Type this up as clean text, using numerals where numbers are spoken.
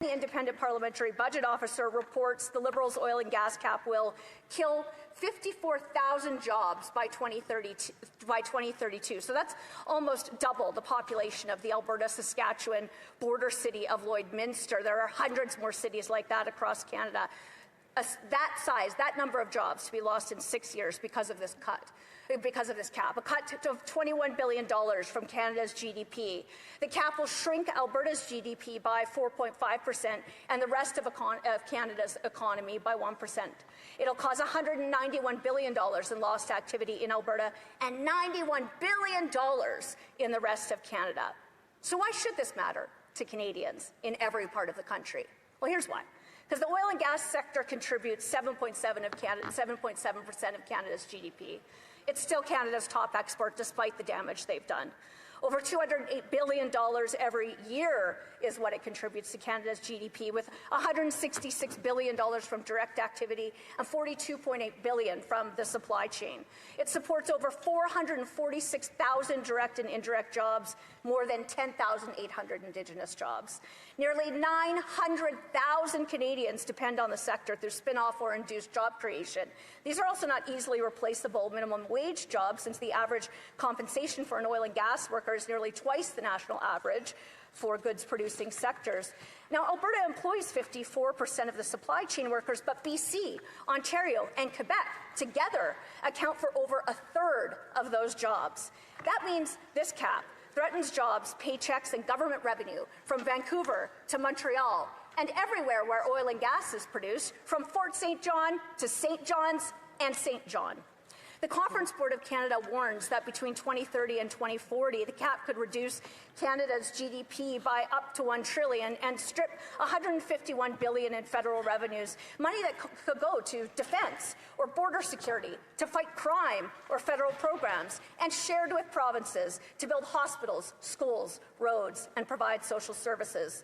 the Independent Parliamentary Budget Officer reports the Liberals' oil and gas cap will kill 54,000 jobs by 2032. So that's almost double the population of the Alberta-Saskatchewan border city of Lloydminster. There are hundreds more cities like that across Canada. That number of jobs to be lost in 6 years because of this cap, a cut of $21 billion from Canada's GDP. The cap will shrink Alberta's GDP by 4.5% and the rest of Canada's economy by 1%. It'll cause $191 billion in lost activity in Alberta and $91 billion in the rest of Canada. So why should this matter to Canadians in every part of the country? Well, here's why. Because the oil and gas sector contributes 7.7% of Canada's GDP. It's still Canada's top export despite the damage they've done. Over $208 billion every year is what it contributes to Canada's GDP, with $166 billion from direct activity and $42.8 billion from the supply chain. It supports over 446,000 direct and indirect jobs, more than 10,800 Indigenous jobs. Nearly 900,000 Canadians depend on the sector through spin-off or induced job creation. These are also not easily replaceable minimum wage jobs, since the average compensation for an oil and gas worker is nearly twice the national average for goods-producing sectors. Now, Alberta employs 54% of the supply chain workers, but BC, Ontario, and Quebec together account for over a third of those jobs. That means this cap threatens jobs, paychecks, and government revenue from Vancouver to Montreal and everywhere where oil and gas is produced, from Fort St. John to St. John's and St. John. The Conference Board of Canada warns that between 2030 and 2040, the cap could reduce Canada's GDP by up to $1 trillion and strip $151 billion in federal revenues, money that could go to defense or border security, to fight crime or federal programs, and shared with provinces to build hospitals, schools, roads, and provide social services.